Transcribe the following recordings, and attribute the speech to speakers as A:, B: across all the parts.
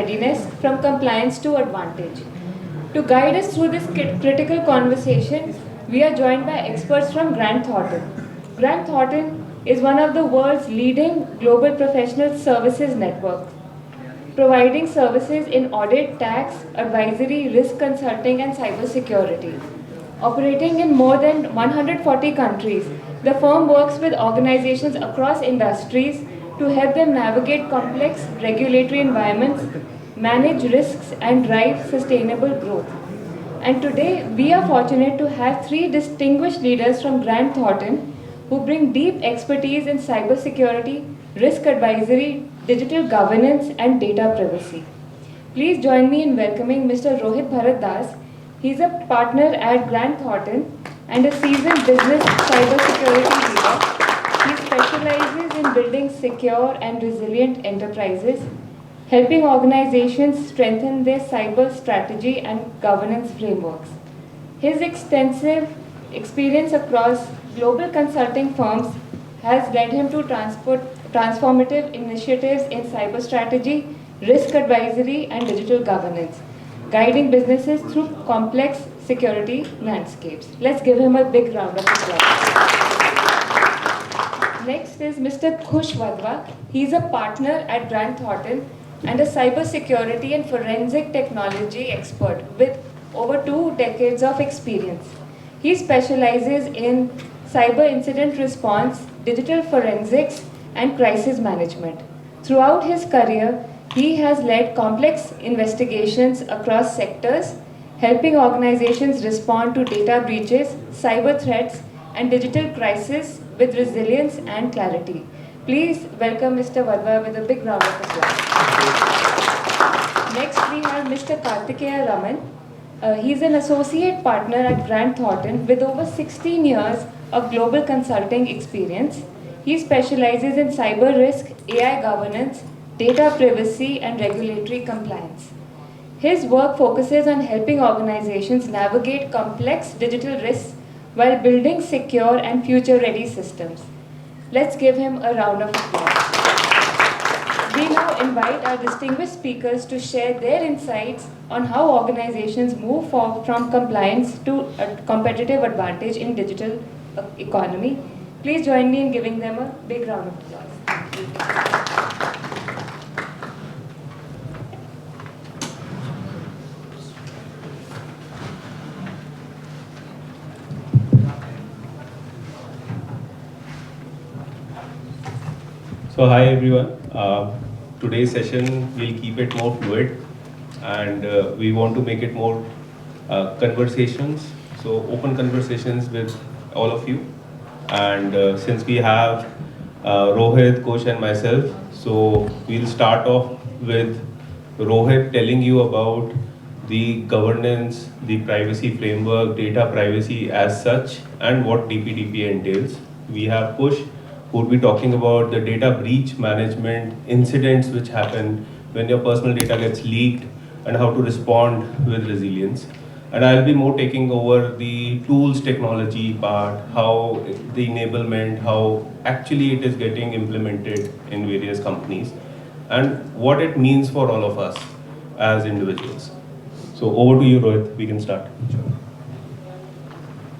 A: readiness from compliance to advantage. To guide us through this critical conversation, we are joined by experts from Grant Thornton. Grant Thornton is one of the world's leading global professional services networks, providing services in audit, tax, advisory, risk consulting, and cybersecurity. Operating in more than 140 countries, the firm works with organizations across industries to help them navigate complex regulatory environments, manage risks, and drive sustainable growth. And today, we are fortunate to have three distinguished leaders from Grant Thornton who bring deep expertise in cybersecurity, risk advisory, digital governance, and data privacy. Please join me in welcoming Mr. Rohit Bharat. He's a partner at Grant Thornton and a seasoned business cybersecurity leader. He specializes in building secure and resilient enterprises, helping organizations strengthen their cyber strategy and governance frameworks. His extensive experience across global consulting firms has led him to transformative initiatives in cyber strategy, risk advisory, and digital governance, guiding businesses through complex security landscapes. Let's give him a big round of applause. Next is Mr. Kush Wadhwa. He's a partner at Grant Thornton and a cybersecurity and forensic technology expert with over 2 decades of experience. He specializes in cyber incident response, digital forensics, and crisis management. Throughout his career, he has led complex investigations across sectors, helping organizations respond to data breaches, cyber threats, and digital crises with resilience and clarity. Please welcome Mr. Wadhwa with a big round of applause. Next, we have Mr. Kartikeya Raman. He's an associate partner at Grant Thornton with over 16 years of global consulting experience. He specializes in cyber risk, AI governance, data privacy, and regulatory compliance. His work focuses on helping organizations navigate complex digital risks while building secure and future-ready systems. Let's give him a round of applause. We now invite our distinguished speakers to share their insights on how organizations move from compliance to a competitive advantage in digital economy. Please join me in giving them a big round of applause. Thank you.
B: So hi everyone. Today's session we'll keep it more fluid and we want to make it more conversations. So open conversations with all of you. And since we have Rohit, Kush and myself, so we'll start off with Rohit telling you about the governance, the privacy framework, data privacy as such, and what DPDPA entails. We have Kush, who would be talking about the data breach management incidents which happen when your personal data gets leaked and how to respond with resilience. And I'll be more taking over the tools technology part, how the enablement, how actually it is getting implemented in various companies, and what it means for all of us as individuals. So over to you, Rohit, we can start.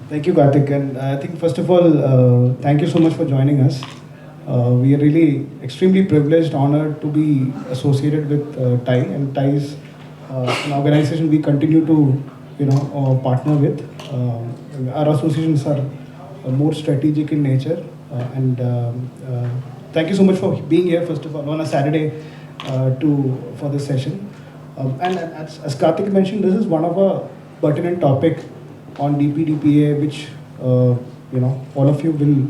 C: Thank you, Kartik. And I think first of all, thank you so much for joining us. We are really extremely privileged, honored to be associated with TiE, and TiE is an organization we continue to partner with. Our associations are more strategic in nature, and thank you so much for being here, first of all, on a Saturday for this session. And as Kartik mentioned, this is one of a pertinent topic on DPDPA, which all of you will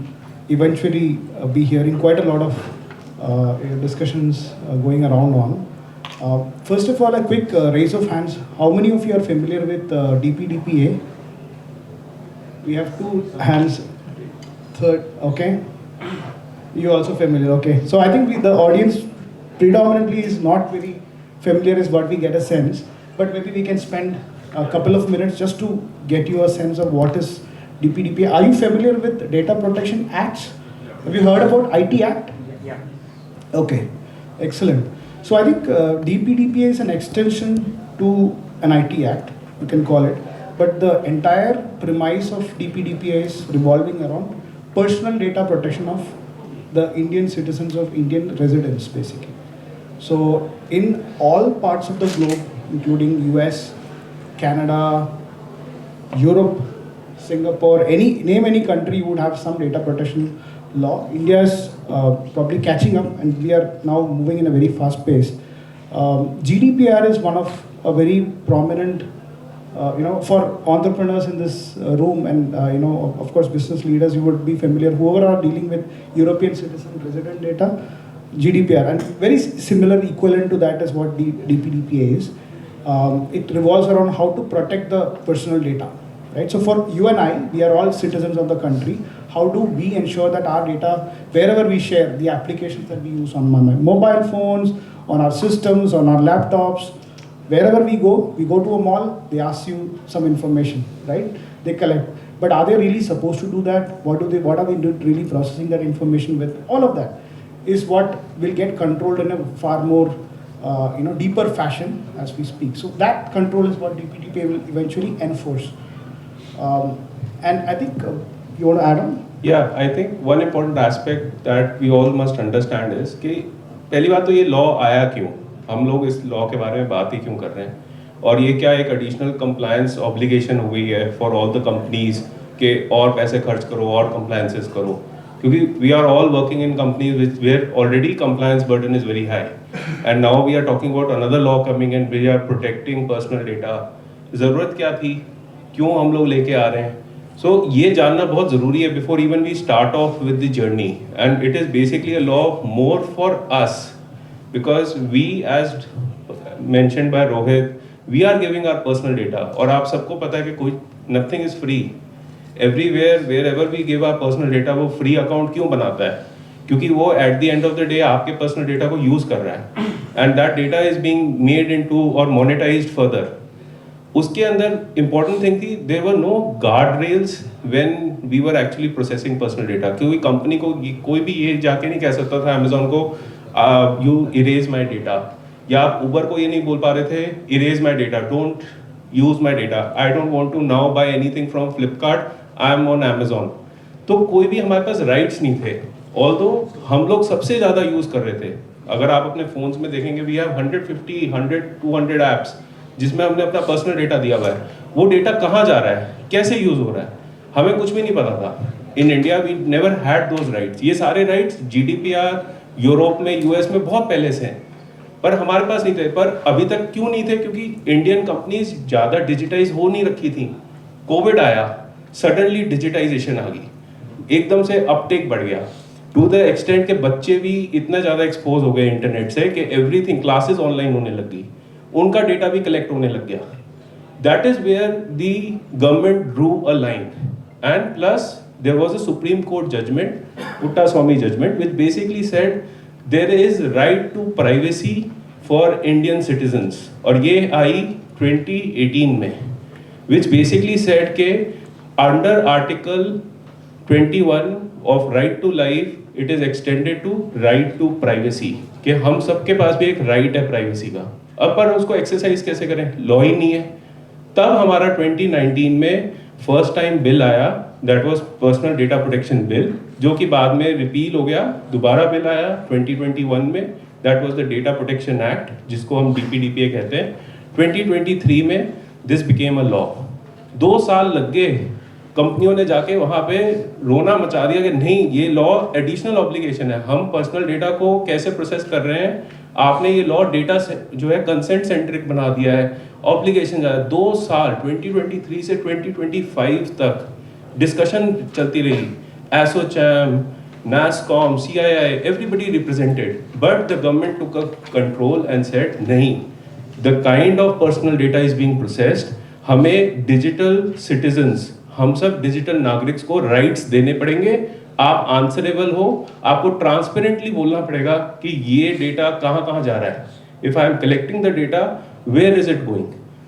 C: eventually be hearing quite a lot of discussions going around on. First of all, a quick raise of hands. How many of you are familiar with DPDPA? We have 2 hands. Third, okay. You also familiar, okay. So I think the audience predominantly is not very familiar is what we get a sense, but maybe we can spend a couple of minutes just to get you a sense of what is DPDPA. Are you familiar with Data Protection Acts? Have you heard about IT Act?
D: Yeah.
C: Okay, excellent. So I think DPDPA is an extension to an IT Act, you can call it. But the entire premise of DPDPA is revolving around personal data protection of the Indian citizens of Indian residents, basically. So in all parts of the globe, including US, Canada, Europe, Singapore, name any country, you would have some data protection law. India is probably catching up, and we are now moving in a very fast pace. GDPR is one of a very prominent, for entrepreneurs in this room, and of course business leaders, you would be familiar, whoever are dealing with European citizen resident data, GDPR, and very similar equivalent to that is what DPDPA is. It revolves around how to protect the personal data, right? So for you and I, we are all citizens of the country. How do we ensure that our data, wherever we share, the applications that we use on my mobile phones, on our systems, on our laptops, wherever we go to a mall, they ask you some information, right? They collect. But are they really supposed to do that? What are we really processing that information with? All of that is what will get controlled in a far more deeper fashion as we speak. So that control is what DPDPA will eventually enforce. And I think you want to add on?
B: Yeah, I think one important aspect that we all must understand is कि पहली बात तो ये law आया क्यों, हम लोग इस लॉ के बारे में बात ही क्यों कर रहे हैं, और ये क्या एक एडिशनल कंप्लायंस ऑब्लिगेशन हो गई है फॉर ऑल द कंपनीज के और पैसे खर्च करो और कंप्लायंसेस करो, क्योंकि we are all working in companies which where already compliance burden is very high, and now we are talking about another law coming and we are protecting personal data. ज़रूरत क्या थी, क्यों हम लोग लेके आ रहे हैं? So ये जानना बहुत ज़रूरी है before even we start off with the journey, and it is basically a law more for us because we, as mentioned by Rohit, we are giving our personal data. और आप सबको पता है कि कोई nothing is free. Everywhere wherever we give our personal data, वो free account क्यों बनाता है? क्योंकि वो at the end of the day आपके personal data को use कर रहा है, and that data is being made into or monetized further. उसके अंदर important thing थी, there were no guardrails when we were actually processing personal data. क्योंकि company को कोई भी ये जाके नहीं कह सकता था Amazon को you erase my data, या आप Uber को ये नहीं बोल पा रहे थे erase my data, don't use my data, I don't want to now buy anything from Flipkart, I am on Amazon. तो कोई भी हमारे पास rights नहीं थे, although हम लोग सबसे ज़्यादा यूज़ कर रहे थे. अगर आप अपने फोन्स में देखेंगे we have 150, 100, 200 apps जिसमें हमने अपना पर्सनल डेटा दिया हुआ है. वो डेटा कहाँ जा रहा है, कैसे यूज हो रहा है, हमें कुछ भी नहीं पता था. In India we never had those rights. ये सारे राइट्स GDPR यूरोप में, US में बहुत पहले से हैं, पर हमारे पास नहीं थे. पर अभी तक क्यों नहीं थे? क्योंकि इंडियन कंपनीज ज़्यादा डिजिटाइज हो नहीं रखी थी. कोविड आया, सडनली डिजिटाइजेशन आ गई, एकदम से अपटेक बढ़ गया, टू द एक्सटेंट के बच्चे भी इतना ज़्यादा एक्सपोज हो गए इंटरनेट से कि एवरीथिंग, क्लासेस ऑनलाइन होने लग गई, उनका डेटा भी कलेक्ट होने लग गया. That is where the government drew a line, and plus there was a supreme court judgement, Puttaswamy judgement, which basically said there is right to privacy for Indian citizens. और ये आई 2018 में, which basically said के under article 21 of right to life it is extended to right to privacy, कि हम सबके पास भी एक राइट है प्राइवेसी का. अब पर उसको एक्सरसाइज कैसे करें, लॉ ही नहीं है. तब हमारा 2019 में फर्स्ट टाइम बिल आया, that was personal data protection bill, जो कि बाद में रिपील हो गया. दोबारा बिल आया 2021 में, that was the data protection act, जिसको हम DPDPA कहते हैं. 2023 में दिस बिकेम अ लॉ. 2 साल लग गए, कंपनियों ने जाके वहाँ पे रोना मचा दिया कि नहीं, ये लॉ एडिशनल ऑब्लिगेशन है, हम पर्सनल डेटा को कैसे प्रोसेस कर रहे हैं, आपने ये लॉ डेटा जो है कंसेंट सेंट्रिक बना दिया है, ऑब्लिगेशन ज़्यादा. 2 साल 2023 से 2025 तक डिस्कशन चलती रही. ASSOCHAM, NASSCOM, CII, everybody represented, but the government took a control and said नहीं, the kind of personal data is being processed, हमें डिजिटल सिटीजन्स, हम सब डिजिटल नागरिक को राइट्स देने पड़ेंगे. आप आंसरेबल हो, आपको ट्रांसपेरेंटली बोलना पड़ेगा कि ये डेटा कहाँ कहाँ जा रहा है. If I am collecting the data, where is it going?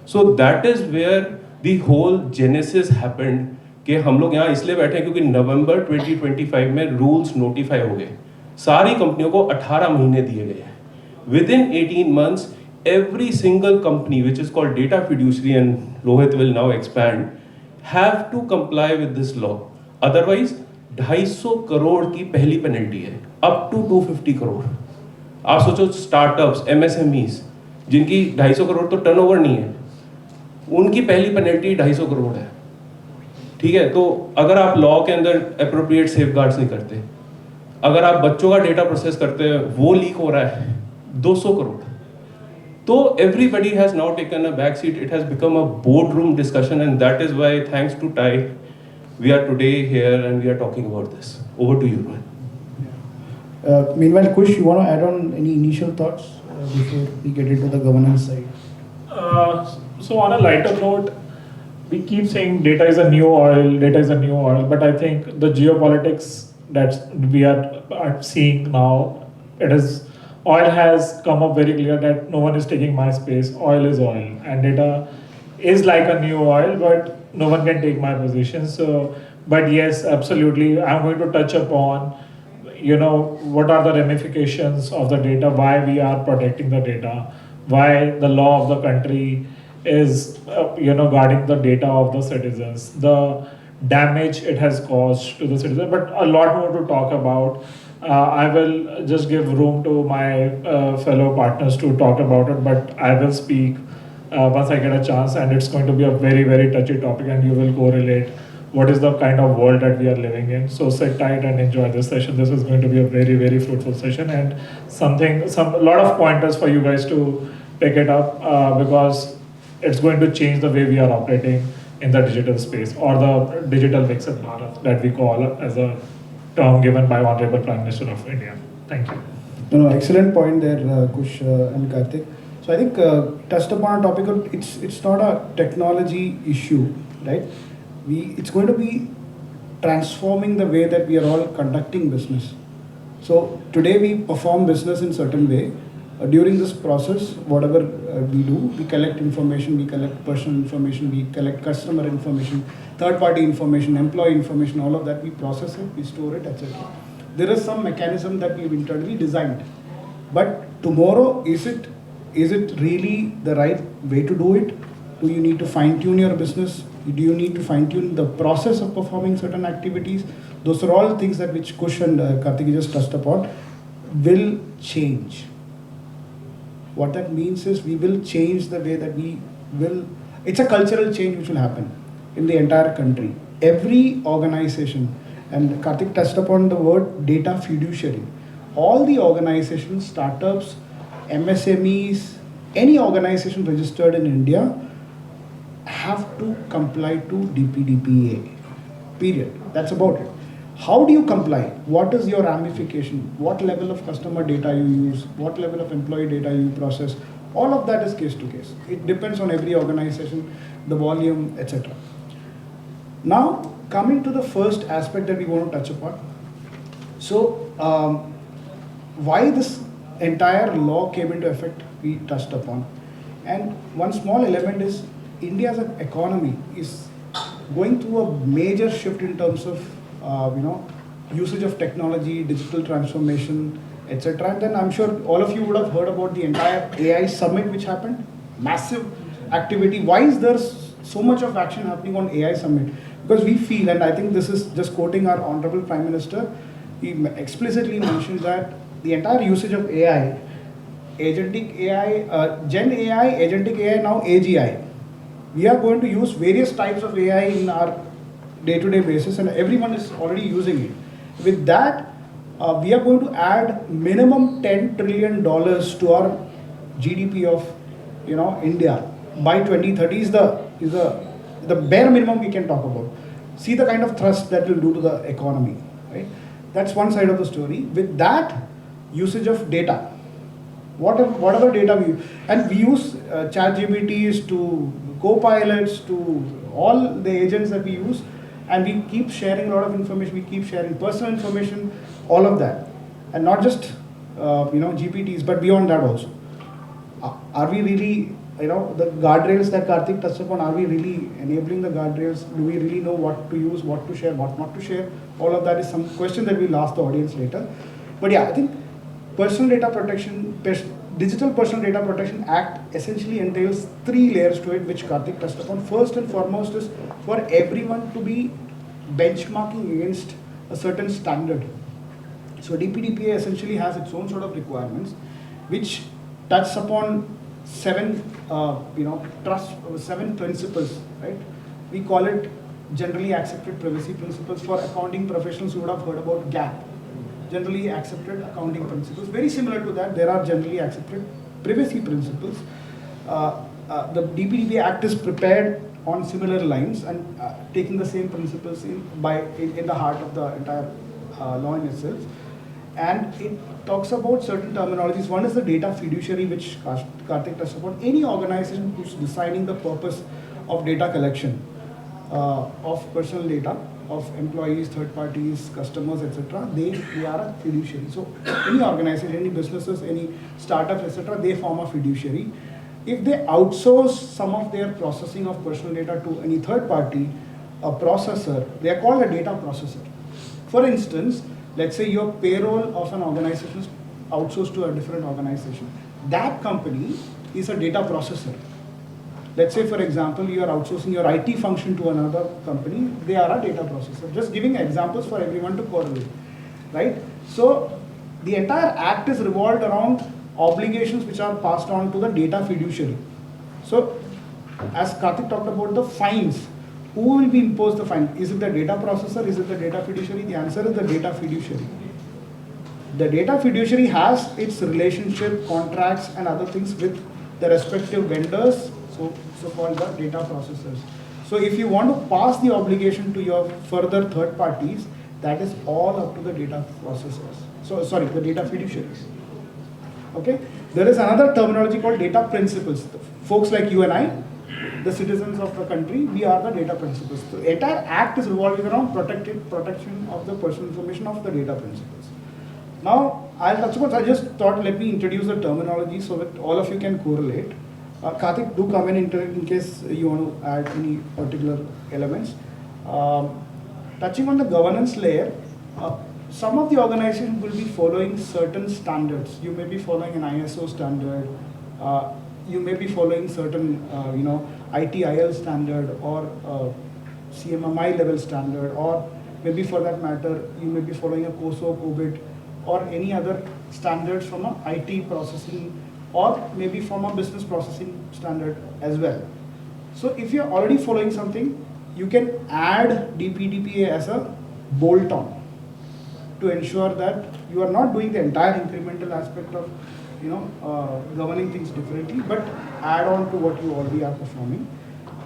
B: So that is where the whole genesis happened. कि हम लोग यहाँ इसलिए बैठे हैं क्योंकि नवंबर 2025 में रूल्स नोटिफाई हो गए. सारी कंपनियों को 18 महीने दिए गए हैं. Within 18 months, every single company, which is called data fiduciary, and Rohit will now expand, have to comply with this law. Otherwise, 250 crore की पहली पेनल्टी है, up to 250 करोड़. आप सोचो स्टार्टअप्स, MSMEs, जिनकी 250 करोड़ तो टर्नओवर नहीं है, उनकी पहली पेनल्टी 250 करोड़ है. ठीक है, तो अगर आप लॉ के अंदर अप्रोप्रिएट सेफगार्ड्स नहीं करते, अगर आप बच्चों का डेटा प्रोसेस करते हैं, वो लीक हो रहा है, 200 crore. So everybody has now taken a back seat. It has become a boardroom discussion, and that is why, thanks to TiE, we are today here and we are talking about this. Over to you, Rohit.
C: Meanwhile, Kush, you want to add on any initial thoughts before we get into the governance side?
D: So on a lighter note, we keep saying data is a new oil, data is a new oil, but I think the geopolitics that we are seeing now, oil has come up very clear that no one is taking my space. Oil is oil, and data is like a new oil, but no one can take my position. So, but yes, absolutely, I'm going to touch upon, what are the ramifications of the data, why we are protecting the data, why the law of the country is, guarding the data of the citizens, the damage it has caused to the citizens, but a lot more to talk about. I will just give room to my fellow partners to talk about it, but I will speak once I get a chance, and it's going to be a very, very touchy topic, and you will correlate what is the kind of world that we are living in. So sit tight and enjoy this session. This is going to be a very, very fruitful session, and a lot of pointers for you guys to pick it up because it's going to change the way we are operating in the digital space, or the digital Viksit Bharat that we call as a term given by Honorable Prime Minister of India. Thank you.
C: No, excellent point there, Kush and Kartik. So I think touched upon a topic of it's not a technology issue, right? It's going to be transforming the way that we are all conducting business. So today we perform business in certain way. During this process, whatever we do, we collect information, we collect personal information, we collect customer information, third-party information, employee information, all of that, we process it, we store it, etc. There is some mechanism that we've internally designed. But tomorrow, is it really the right way to do it? Do you need to fine-tune your business? Do you need to fine-tune the process of performing certain activities? Those are all things that which Kush and Kartikeya just touched upon will change. What that means is we will change the way that it's a cultural change which will happen in the entire country. Every organization, and Kartik touched upon the word data fiduciary. All the organizations, startups, MSMEs, any organization registered in India have to comply to DPDPA. Period. That's about it. How do you comply? What is your ramification? What level of customer data you use? What level of employee data you process? All of that is case to case. It depends on every organization, the volume, etc. Now, coming to the first aspect that we want to touch upon. So, why this entire law came into effect, we touched upon. And one small element is India's economy is going through a major shift in terms of usage of technology, digital transformation, etc. And then I'm sure all of you would have heard about the entire AI summit which happened. Massive activity. Why is there so much of action happening on AI summit? Because we feel, and I think this is just quoting our Honorable Prime Minister, he explicitly mentioned that the entire usage of AI, agentic AI, Gen AI, agentic AI, now AGI. We are going to use various types of AI in our day-to-day basis, and everyone is already using it. With that, we are going to add minimum $10 trillion to our GDP of India by 2030 is the bare minimum we can talk about. See the kind of thrust that will do to the economy, right? That's one side of the story. With that, usage of data, whatever data we use, and we use ChatGPTs to co-pilots to all the agents that we use, and we keep sharing a lot of information, we keep sharing personal information, all of that, and not just GPTs, but beyond that also. Are we really, the guardrails that Kartik touched upon, are we really enabling the guardrails? Do we really know what to use, what to share, what not to share? All of that is some question that we'll ask the audience later. But yeah, I think personal data protection, Digital Personal Data Protection Act essentially entails 3 layers to it, which Karthik touched upon. First and foremost is for everyone to be benchmarking against a certain standard. So DPDPA essentially has its own sort of requirements, which touch upon 7 principles, right? We call it generally accepted privacy principles. For accounting professionals, you would have heard about GAAP, generally accepted accounting principles. Very similar to that, there are generally accepted privacy principles. The DPDPA Act is prepared on similar lines and taking the same principles in the heart of the entire law in itself. And it talks about certain terminologies. One is the data fiduciary, which Karthik touched upon. Any organization who's deciding the purpose of data collection of personal data of employees, third parties, customers, etc., they are a fiduciary. So any organization, any businesses, any startups, etc., they form a fiduciary. If they outsource some of their processing of personal data to any third party, a processor, they are called a data processor. For instance, let's say your payroll of an organization is outsourced to a different organization. That company is a data processor. Let's say, for example, you are outsourcing your IT function to another company, they are a data processor. Just giving examples for everyone to correlate, right? So the entire act is revolved around obligations which are passed on to the data fiduciary. So as Karthik talked about the fines, who will be imposed the fine? Is it the data processor? Is it the data fiduciary? The answer is the data fiduciary. The data fiduciary has its relationship, contracts and other things with the respective vendors, so-called the data processors. So if you want to pass the obligation to your further third parties, that is all up to the data processors. So sorry, the data fiduciaries. Okay. There is another terminology called data principles. Folks like you and I, the citizens of the country, we are the data principles. The entire act is revolving around protection of the personal information of the data principles. Now, I just thought let me introduce the terminology so that all of you can correlate. Karthik, do come in case you want to add any particular elements. Touching on the governance layer, some of the organizations will be following certain standards. You may be following an ISO standard. You may be following certain, ITIL standard or CMMI level standard, or maybe for that matter, you may be following a COSO, COBIT, or any other standards from a IT processing, or maybe from a business processing standard as well. So if you're already following something, you can add DPDPA as a bolt-on to ensure that you are not doing the entire incremental aspect of governing things differently, but add on to what you already are performing.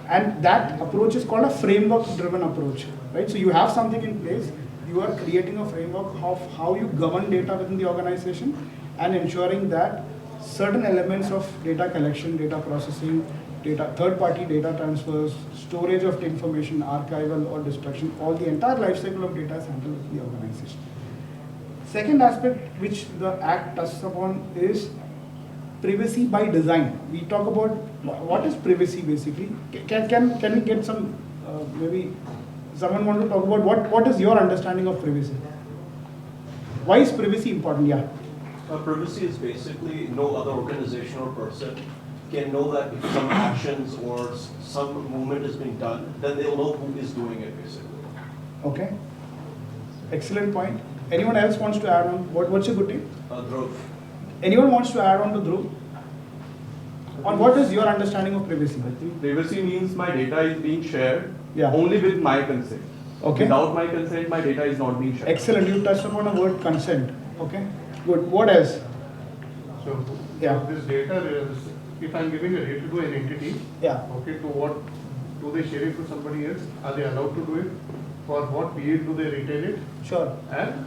C: And that approach is called a framework-driven approach, right? So you have something in place, you are creating a framework of how you govern data within the organization and ensuring that certain elements of data collection, data processing, third-party data transfers, storage of information, archival or destruction, all the entire life cycle of data is handled within the organization. Second aspect which the Act touches upon is privacy by design. We talk about what is privacy basically. Can we get some, maybe someone want to talk about what is your understanding of privacy? Why is privacy important? Yeah.
E: Privacy is basically no other organization or person can know that if some actions or some movement is being done, then they'll know who is doing it basically.
C: Okay. Excellent point. Anyone else wants to add on? What's your good name?
E: Dhruv.
C: Anyone wants to add on to Dhruv? On what is your understanding of privacy?
F: I think privacy means my data is being shared
C: only
F: with my consent.
C: Okay.
F: Without my consent, my data is not being shared.
C: Excellent. You touched upon a word consent. Okay. Good. What else?
G: So this data is, if I'm giving a data to an entity, okay, to what do they share it to somebody else? Are they allowed to do it? For what period do they retain it?
C: Sure.
G: And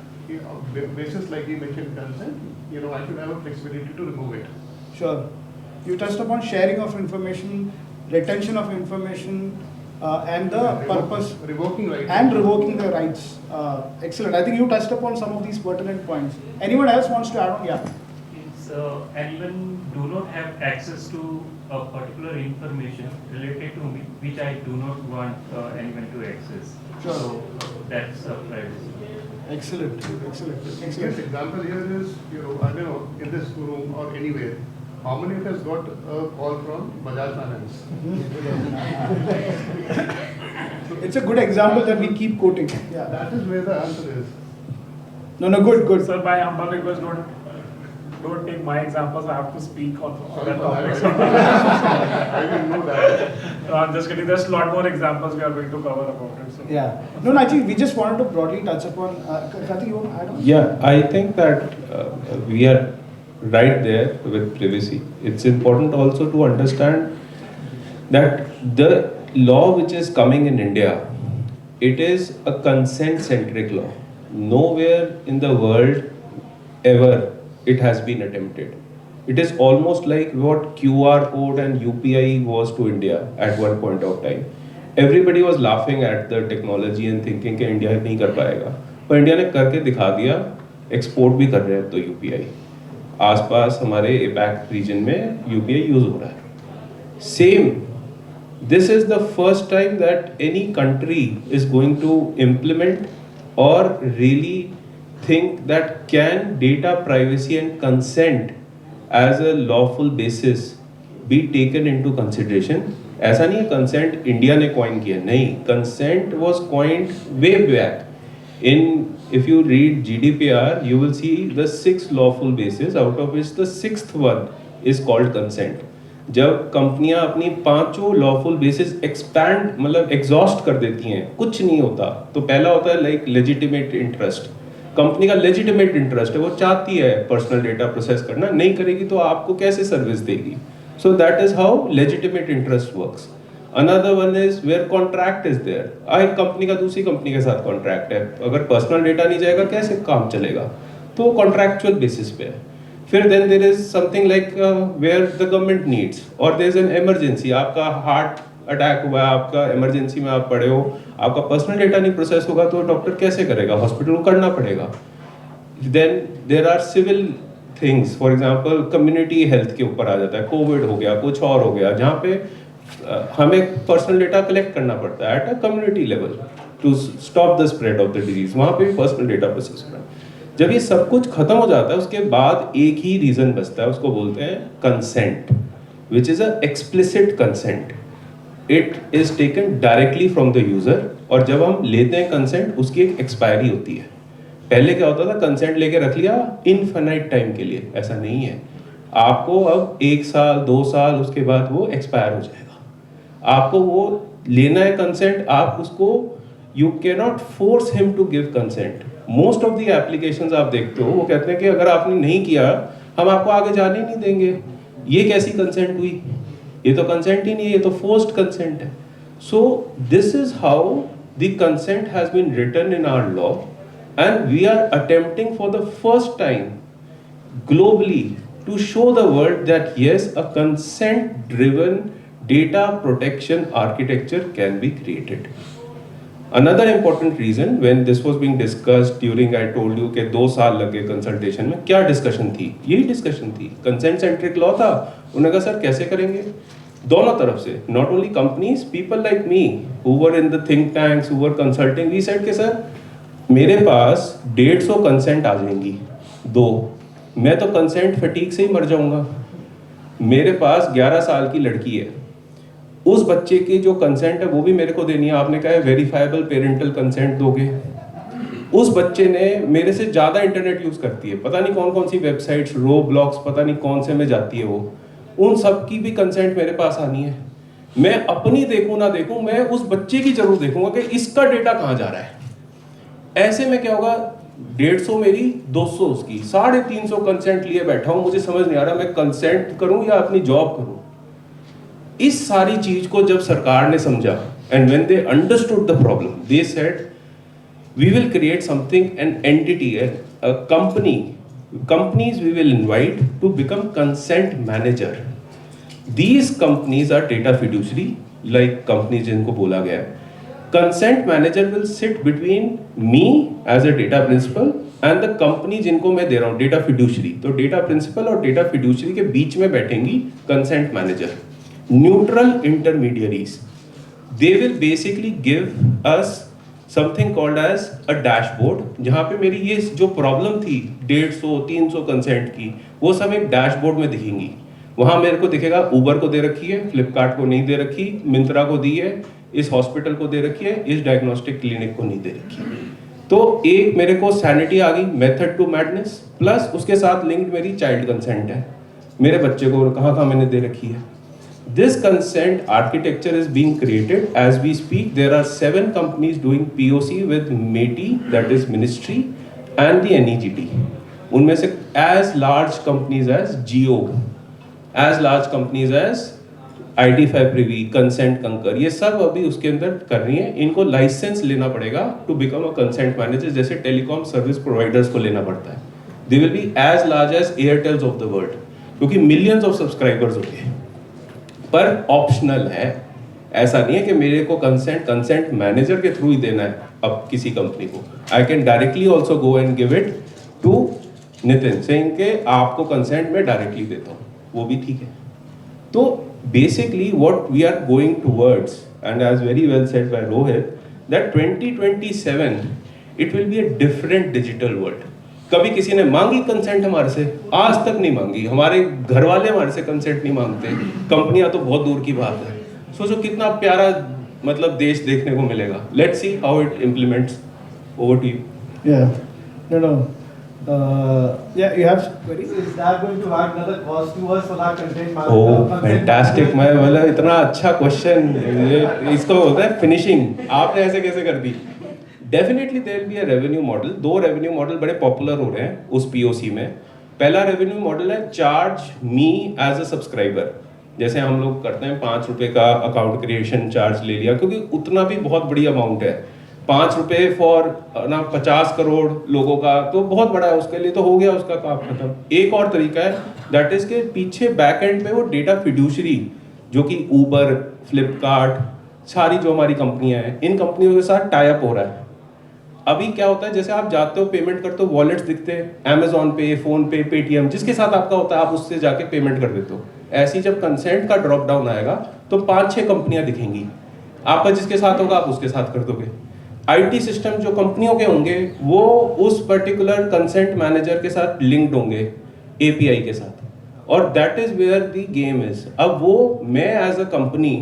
G: basis like you mentioned consent, I should have a flexibility to remove it.
C: Sure. You touched upon sharing of information, retention of information, and the purpose.
G: Revoking rights.
C: And revoking the rights. Excellent. I think you touched upon some of these pertinent points. Anyone else wants to add on? Yeah.
H: Anyone do not have access to a particular information related to me, which I do not want anyone to access.
C: Sure.
H: So that's privacy.
C: Excellent.
G: Yes, example here is, I don't know, in this room or anywhere, how many of us got a call from Bajaj Finance?
C: It's a good example that we keep quoting. Yeah.
G: That is where the answer is.
C: No, good.
D: Sir, my humble request, don't take my examples. I have to speak on
G: Sorry
D: other
G: for
D: topics.
G: that. I didn't know that.
D: No, I'm just kidding. There's a lot more examples we are going to cover about it. So.
C: Yeah. No, actually, we just wanted to broadly touch upon. Kartik, you want to add on?
B: Yeah, I think that we are right there with privacy. It's important also to understand that the law which is coming in India, it is a consent-centric law. Nowhere in the world ever it has been attempted. It is almost like what QR code and UPI was to India at one point of time. Everybody was laughing at the technology and thinking कि India नहीं कर पाएगा, पर India ने करके दिखा दिया, export भी कर रहे हैं तो UPI. आसपास हमारे APAC रीजन में UPI यूज हो रहा है. Same. This is the first time that any country is going to implement or really think that can data privacy and consent as a lawful basis be taken into consideration. ऐसा नहीं है consent India ने coin किया, नहीं, consent was coined way back. If you read GDPR, you will see the 6 lawful bases, out of which the 6th one is called consent. जब कंपनियां अपनी 5 lawful basis expand मतलब एग्जॉस्ट कर देती हैं, कुछ नहीं होता, तो पहला होता है लाइक लेजिटिमेट इंटरेस्ट. कंपनी का लेजिटिमेट इंटरेस्ट है, वो चाहती है पर्सनल डेटा प्रोसेस करना, नहीं करेगी तो आपको कैसे सर्विस देगी. So that is how legitimate interest works. Another one is where contract is there. एक कंपनी का दूसरी कंपनी के साथ कॉन्ट्रैक्ट है, अगर पर्सनल डेटा नहीं जाएगा कैसे काम चलेगा, तो वो कॉन्ट्रैक्चुअल बेसिस पे है. फिर then there is something like where the government needs or there is an emergency. आपका हार्ट अटैक हुआ है, आपका इमरजेंसी में आप पड़े हो, आपका पर्सनल डेटा नहीं प्रोसेस होगा तो डॉक्टर कैसे करेगा, हॉस्पिटल को करना पड़ेगा. Then there are civil things, for example community health के ऊपर आ जाता है, कोविड हो गया, कुछ और हो गया, जहाँ पे हमें पर्सनल डेटा कलेक्ट करना पड़ता है at a community level to stop the spread of the disease. वहाँ पे भी पर्सनल डेटा प्रोसेस करना. जब ये सब कुछ खत्म हो जाता है उसके बाद एक ही रीजन बचता है, उसको बोलते हैं consent, which is a explicit consent. It is taken directly from the user. और जब हम लेते हैं कंसेंट उसकी एक एक्सपायरी होती है. पहले क्या होता था, कंसेंट लेके रख लिया इनफाइनाइट टाइम के लिए, ऐसा नहीं है. आपको अब 1 साल 2 साल उसके बाद वो एक्सपायर हो जाएगा. आपको वो लेना है कंसेंट, आप उसको you cannot force him to give consent. Most of the applications आप देखते हो वो कहते हैं कि अगर आपने नहीं किया हम आपको आगे जाने ही नहीं देंगे. ये कैसी कंसेंट हुई, ये तो कंसेंट ही नहीं है, ये तो फोर्स्ड कंसेंट है. So this is how the consent has been written in our law and we are attempting for the first time globally to show the world that yes, a consent driven data protection architecture can be created. Another important reason when this was being discussed during, I told you कि 2 साल लगे consultation में, क्या discussion थी, यही discussion थी. Consent centric law था. उन्होंने कहा सर कैसे करेंगे, दोनों तरफ से, not only companies, people like me who were in the think tanks, who were consulting. We said कि सर मेरे पास 150 कंसेंट आ जाएंगी, 2, मैं तो कंसेंट फटीक से ही मर जाऊंगा. मेरे पास 11 साल की लड़की है, उस बच्चे की जो कंसेंट है वो भी मेरे को देनी है. आपने कहा है वेरीफाइबल पेरेंटल कंसेंट दोगे. उस बच्चे ने मेरे से ज़्यादा इंटरनेट यूज़ करती है, पता नहीं कौन कौन सी वेबसाइट्स, रो ब्लॉग्स, पता नहीं कौन से में जाती है वो. उन सब की भी कंसेंट मेरे पास आनी है. मैं अपनी देखूँ ना देखूँ, मैं उस बच्चे की जरूर देखूंगा कि इसका डेटा कहाँ जा रहा है. ऐसे में क्या होगा, 150 मेरी, 200 उसकी, 350 कंसेंट लिए बैठा हूँ. मुझे समझ नहीं आ रहा मैं कंसेंट करूँ या अपनी जॉब करूँ. इस सारी चीज को जब सरकार ने समझा and when they understood the problem, they said we will create something, an entity, a company, companies we will invite to become consent manager. These companies are data fiduciary, like companies जिनको बोला गया है. Consent manager will sit between me as a data principal and the company जिनको मैं दे रहा हूँ data fiduciary. तो डेटा प्रिंसिपल और डेटा फिड्यूशरी के बीच में बैठेंगी consent manager. Neutral intermediaries, they will basically give us something called as a dashboard, जहाँ पे मेरी ये जो प्रॉब्लम थी 150-300 कंसेंट की, वो सब एक डैशबोर्ड में दिखेंगी। वहाँ मेरे को दिखेगा उबर को दे रखी है, फ्लिपकार्ट को नहीं दे रखी, मिंत्रा को दी है, इस हॉस्पिटल को दे रखी है, इस डायग्नोस्टिक क्लिनिक को नहीं दे रखी है। तो एक मेरे को सैनिटी आ गई, मेथड टू मैडनेस, प्लस उसके साथ लिंक्ड मेरी चाइल्ड कंसेंट है, मेरे बच्चे को कहाँ कहाँ मैंने दे रखी है। This consent architecture is being created as we speak. There are 7 companies doing POC with METI, that is Ministry, and the NEGT. उनमें से as large companies as Jio, as large companies as ID5 Privy, Consent Concur, ये सब अभी उसके अंदर कर रही हैं। इनको लाइसेंस लेना पड़ेगा to become a consent manager, जैसे टेलीकॉम सर्विस प्रोवाइडर्स को लेना पड़ता है। They will be as large as Airtels of the world, क्योंकि millions of subscribers होते हैं। पर ऑप्शनल है, ऐसा नहीं है कि मेरे को कंसेंट मैनेजर के थ्रू ही देना है अब किसी कंपनी को। I can directly also go and give it to Nitin, saying के आपको कंसेंट में डायरेक्टली देता हूँ, वो भी ठीक है। तो basically what we are going towards, and as very well said by Rohit, that 2027 it will be a different digital world. कभी किसी ने मांगी कंसेंट हमारे से? आज तक नहीं मांगी। हमारे घर वाले हमारे से कंसेंट नहीं मांगते, कंपनियां तो बहुत दूर की बात है। सोचो कितना प्यारा मतलब देश देखने को मिलेगा। Let's see how it implements. Over to you.
C: Yeah. No. Yeah, you have queries?
I: Is that going to add another cost to us for that content
B: oh fantastic, मैं मतलब इतना अच्छा क्वेश्चन, इसको बोलते हैं फिनिशिंग। आपने ऐसे कैसे कर दी? Definitely there will be a revenue model. 2 revenue model बड़े पॉपुलर हो रहे हैं उस पीओसी में। पहला रेवेन्यू मॉडल है charge me as a subscriber, जैसे हम लोग करते हैं 5 रुपये का अकाउंट क्रिएशन चार्ज ले लिया, क्योंकि उतना भी बहुत बड़ी अमाउंट है। 5 रुपये फॉर ना 50 करोड़ लोगों का तो बहुत बड़ा है, उसके लिए तो हो गया उसका काम खत्म। एक और तरीका है, दैट इज के पीछे बैक एंड पे वो डेटा फिड्यूशरी, जो कि ऊबर, फ्लिपकार्ट, सारी जो हमारी कंपनियां हैं, इन कंपनियों के साथ टाई अप हो रहा है। अभी क्या होता है, जैसे आप जाते हो पेमेंट करते हो, वॉलेट्स दिखते हैं, अमेजॉन पे, फोन पे, पेटीएम, जिसके साथ आपका होता है आप उससे जाके पेमेंट कर देते हो। ऐसी जब कंसेंट का ड्रॉप डाउन आएगा तो 5-6 कंपनियां दिखेंगी, आपका जिसके साथ होगा आप उसके साथ कर दोगे। आईटी सिस्टम जो कंपनियों के होंगे वो उस पर्टिकुलर कंसेंट मैनेजर के साथ लिंक्ड होंगे एपीआई के साथ, और that is where the game is. अब वो मैं एज अ कंपनी,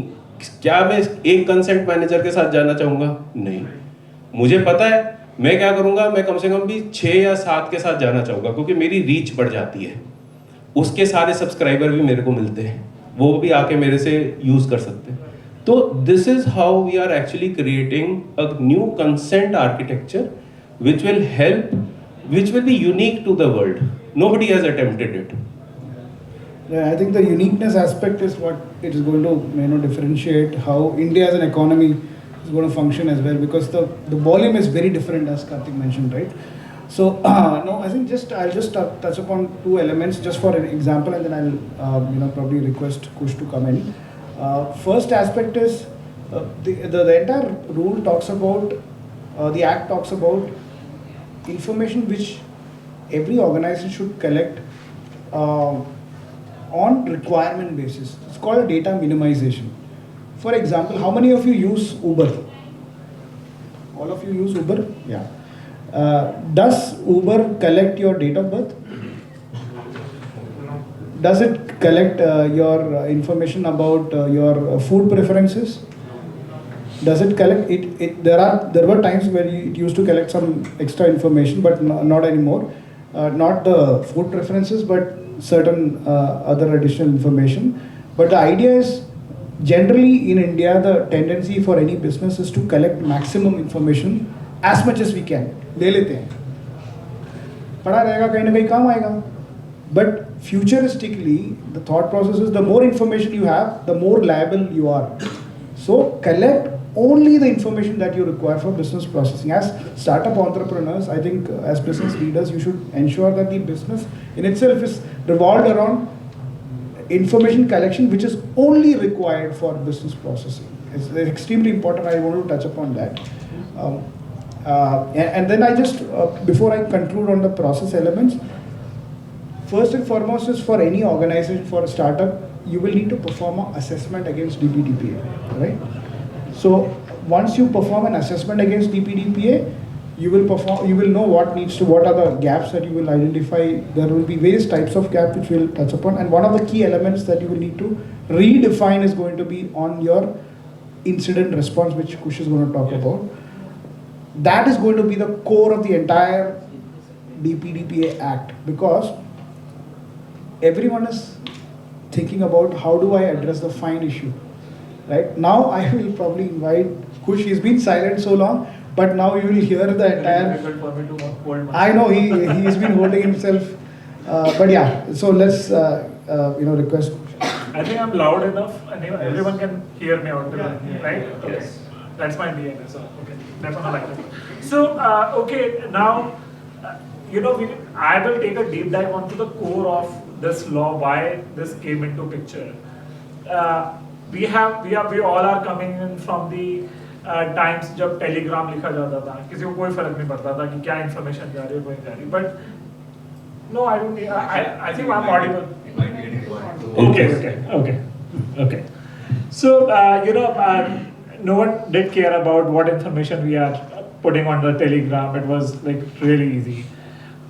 B: क्या मैं एक कंसेंट मैनेजर के साथ जाना चाहूंगा? नहीं। मुझे पता है मैं क्या करूंगा, मैं कम से कम भी 6 या 7 के साथ जाना चाहूंगा, क्योंकि मेरी रीच बढ़ जाती है, उसके सारे सब्सक्राइबर भी मेरे को मिलते हैं, वो भी आके मेरे से यूज कर सकते हैं। तो this is how we are actually creating a new consent architecture which will help, which will be unique to the world. Nobody has attempted it.
C: Yeah, I think the uniqueness aspect is what it is going to differentiate how India as an economy is going to function as well, because the volume is very different, as Kartik mentioned, right? So no, I think I'll just touch upon 2 elements just for an example, and then I'll probably request Kush to come in. First aspect is the entire rule talks about, the act talks about information which every organization should collect on requirement basis. It's called a data minimization. For example, how many of you use Uber? All of you use Uber? Yeah. Does Uber collect your date of birth? Does it collect your information about your food preferences? Does it collect it? There were times where it used to collect some extra information, but not anymore. Not the food preferences, but certain other additional information. But the idea is, generally in India, the tendency for any business is to collect maximum information as much as we can. ले लेते हैं, पड़ा रहेगा, कहीं ना कहीं काम आएगा. But futuristically, the thought process is the more information you have, the more liable you are. So collect only the information that you require for business processing. As startup entrepreneurs, I think as business leaders, you should ensure that the business in itself is revolved around information collection, which is only required for business processing. It's extremely important. I want to touch upon that. And then I just, before I conclude on the process elements, first and foremost is for any organization, for a startup, you will need to perform an assessment against DPDPA, right? So once you perform an assessment against DPDPA, you will know what are the gaps that you will identify. There will be various types of gaps which we'll touch upon, and one of the key elements that you will need to redefine is going to be on your incident response, which Kush is going to talk about. That is going to be the core of the entire DPDPA Act, because everyone is thinking about how do I address the fine issue. Right now, I will probably invite Kush. He's been silent so long, but now you will hear the entire. I know he's been holding himself, but yeah. So let's request.
D: I think I'm loud enough, and everyone can hear me out there, right? Yes. That's my DNA. So okay, that's what I like. So okay, now I will take a deep dive onto the core of this law, why this came into picture. We all are coming in from the times जब Telegram लिखा जाता था, किसी को कोई फर्क नहीं पड़ता था कि क्या information जा रही है, कोई जा रही है. But no, I don't. I think I'm audible. Okay. So no one did care about what information we are putting on the telegram. It was like really easy.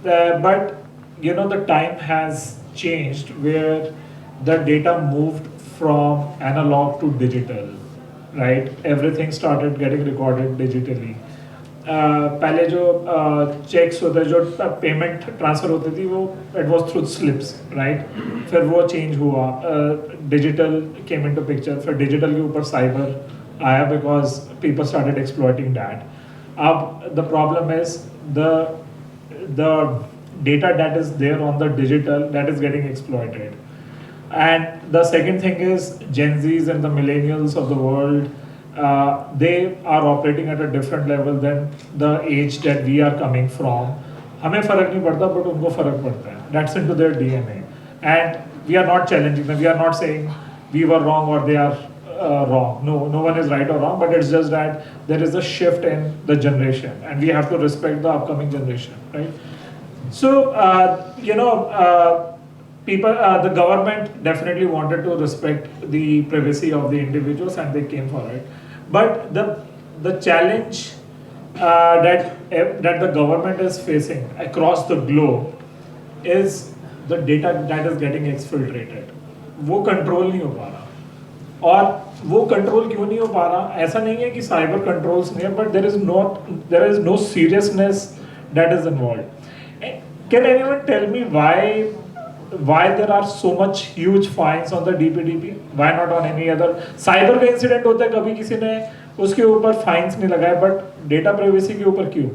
D: But the time has changed where the data moved from analog to digital, right? Everything started getting recorded digitally. पहले जो checks होते जो payment transfer होती थी वो it was through slips, right? फिर वो change हुआ, digital came into picture, फिर digital के ऊपर cyber आया because people started exploiting that. अब the problem is the data that is there on the digital that is getting exploited. And the second thing is Gen Zs and the millennials of the world, they are operating at a different level than the age that we are coming from. हमें फर्क नहीं पड़ता, but उनको फर्क पड़ता है. That's into their DNA. And we are not challenging them. We are not saying we were wrong or they are wrong. No one is right or wrong, but it's just that there is a shift in the generation, and we have to respect the upcoming generation, right? So, the government definitely wanted to respect the privacy of the individuals, and they came for it. But the challenge that the government is facing across the globe is the data that is getting exfiltrated. वो control नहीं हो पा रहा. और वो control क्यों नहीं हो पा रहा? ऐसा नहीं है कि cyber controls नहीं है, but there is no seriousness that is involved. Can anyone tell me why there are so much huge fines on the DPDP? Why not on any other? Cyber का incident होता है, कभी किसी ने उसके ऊपर fines नहीं लगाए, but data privacy के ऊपर क्यों?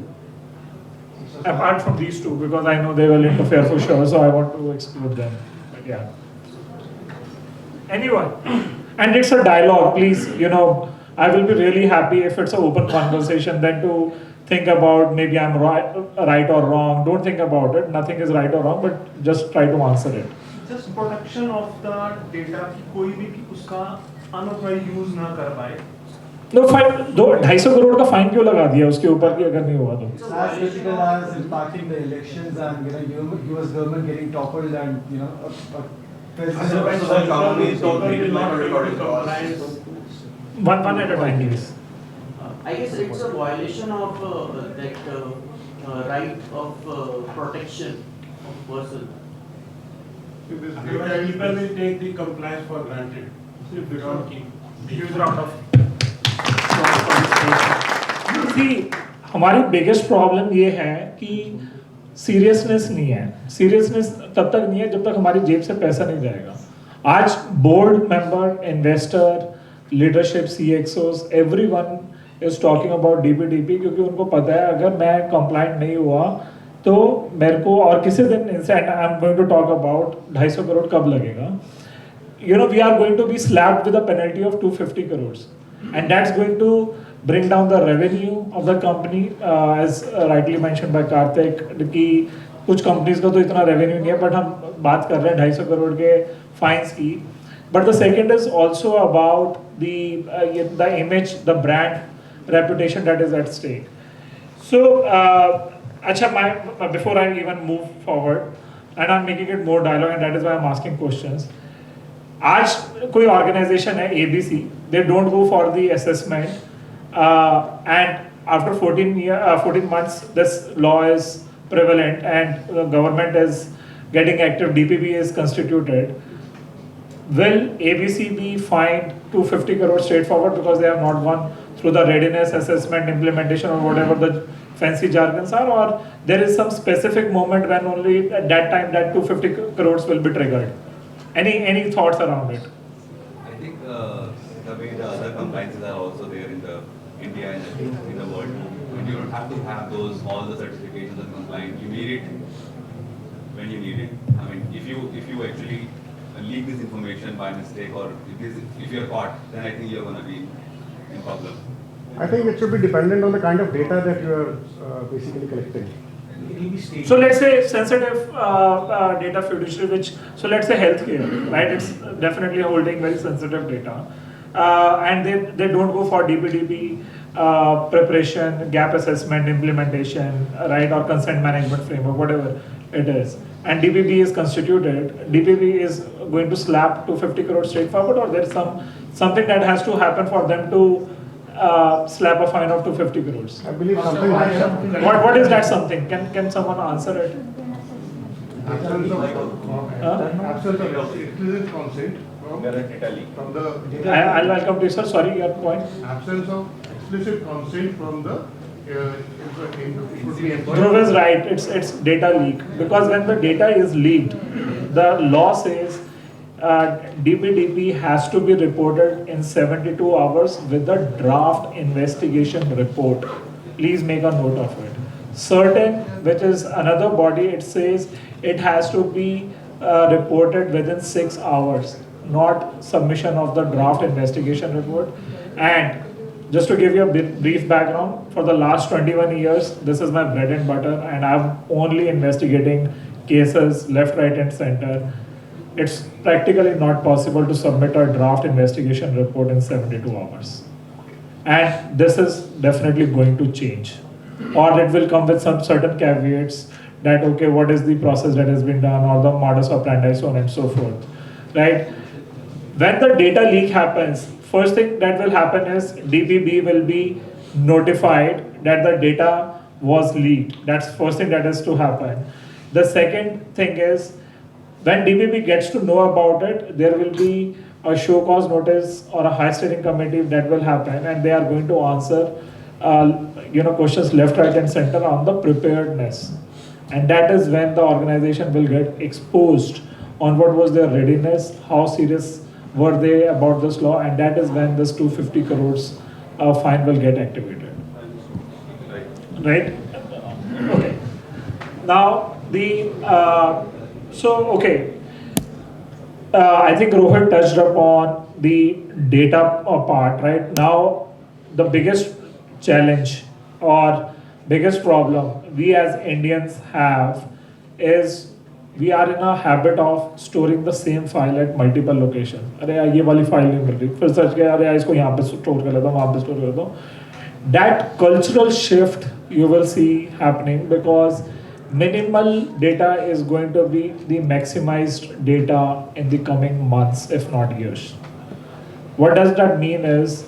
D: Apart from these two, because I know they will interfere for sure, so I want to exclude them. But yeah. Anyone? And it's a dialogue, please. I will be really happy if it's an open conversation than to think about maybe I'm right or wrong. Don't think about it. Nothing is right or wrong, but just try to answer it.
J: Just protection of the data कि कोई भी उसका unauthorized use ना कर पाए.
D: No, 250 crore का fine क्यों लगा दिया उसके ऊपर कि अगर नहीं हुआ तो?
I: It's as critical as impacting the elections and US government getting toppled and
D: One at a time, please.
K: I guess it's a violation of that right of protection of person.
G: People will take the compliance for granted. If they don't keep.
D: Huge round of See, हमारी biggest problem ये है कि seriousness नहीं है. Seriousness तब तक नहीं है जब तक हमारी जेब से पैसा नहीं जाएगा. आज board member, investor, leadership, CXOs, everyone is talking about DPDP क्योंकि उनको पता है अगर मैं compliant नहीं हुआ तो मेरे को और किसी दिन इंसान I'm going to talk about 250 crore कब लगेगा. We are going to be slapped with a penalty of 250 crores, and that's going to bring down the revenue of the company, as rightly mentioned by Kartik. कि कुछ companies का तो इतना revenue नहीं है, but हम बात कर रहे हैं 250 करोड़ के fines की. But the second is also about the image, the brand reputation that is at stake. So, before I even move forward, and I'm making it more dialogue, and that is why I'm asking questions. आज कोई organization है ABC, they don't go for the assessment And after 14 months, this law is prevalent and the government is getting active, DPP is constituted. Will ABC be fined 250 crore straightforward because they have not gone through the readiness assessment, implementation, or whatever the fancy jargons are, or there is some specific moment when only at that time that 250 crores will be triggered? Any thoughts around it?
L: I think the way the other compliances are also there in the India and I think in the world, and you don't have to have all the certifications and compliance. You need it when you need it. I mean, if you actually leak this information by mistake or if you're caught, then I think you're going to be in problem.
G: I think it should be dependent on the kind of data that you are basically collecting.
D: So let's say sensitive data fiduciary, so let's say healthcare, right? It's definitely holding very sensitive data. And they don't go for DPDP preparation, gap assessment, implementation, right? Or consent management framework, whatever it is. And DPP is constituted. DPP is going to slap 250 crores straightforward, or there's something that has to happen for them to slap a fine of 250 crores.
G: I believe something like that.
D: What is that something? Can someone answer it?
G: Absence of explicit consent from the.
D: I'll come to you, sir. Sorry, your point.
G: Absence of explicit consent from the.
D: Dhruv is right. It's data leak, because when the data is leaked, the law says DPDP has to be reported in 72 hours with the draft investigation report. Please make a note of it. Certain, which is another body, it says it has to be reported within 6 hours, not submission of the draft investigation report. And just to give you a brief background, for the last 21 years, this is my bread and butter, and I'm only investigating cases left, right, and center. It's practically not possible to submit a draft investigation report in 72 hours. And this is definitely going to change. Or it will come with some certain caveats that, okay, what is the process that has been done, or the modus operandi, so on and so forth, right? When the data leak happens, first thing that will happen is DPB will be notified that the data was leaked. That's first thing that is to happen. The second thing is, when DPB gets to know about it, there will be a show cause notice or a high steering committee that will happen, and they are going to answer questions left, right, and center on the preparedness. And that is when the organization will get exposed on what was their readiness, how serious were they about this law, and that is when this 250 crores fine will get activated. Right? Okay. Now I think Rohit touched upon the data part. Right now, the biggest challenge or biggest problem we as Indians have is we are in a habit of storing the same file at multiple locations. अरे यार ये वाली file नहीं मिल रही, फिर search किया, अरे यार इसको यहाँ पे store कर लेता हूँ, वहाँ पे store कर लेता हूँ. That cultural shift you will see happening, because minimal data is going to be the maximized data in the coming months, if not years. What does that mean is,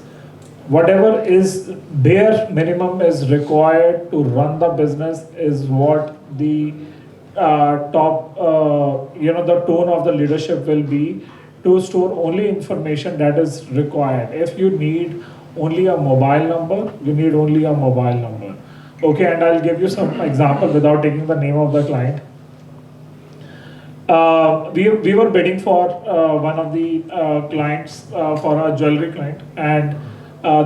D: whatever is bare minimum is required to run the business is what the the tone of the leadership will be, to store only information that is required. If you need only a mobile number, you need only a mobile number. Okay, and I'll give you some example without taking the name of the client. We were bidding for one of the clients, for a jewelry client, and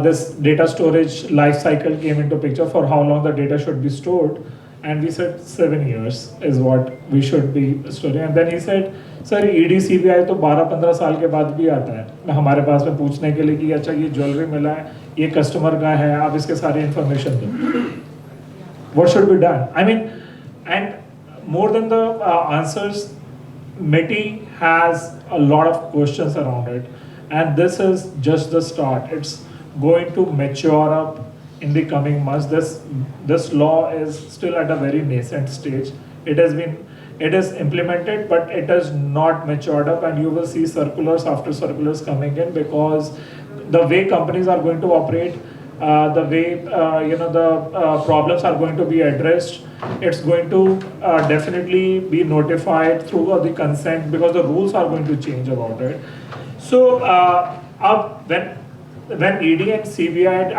D: this data storage life cycle came into picture for how long the data should be stored. And we said 7 years is what we should be storing. And then he said, sir, ED CBI तो 12-15 साल के बाद भी आता है हमारे पास में पूछने के लिए कि अच्छा ये ज्वेलरी मिला है, ये कस्टमर का है, आप इसके सारे इन्फॉर्मेशन दो. What should be done? I mean, and more than the answers, MITI has a lot of questions around it. And this is just the start. It's going to mature up in the coming months. This law is still at a very nascent stage. It is implemented, but it has not matured up, and you will see circulars after circulars coming in, because the way companies are going to operate, the way the problems are going to be addressed. It's going to definitely be notified through the consent, because the rules are going to change about it. So when ED and CBI,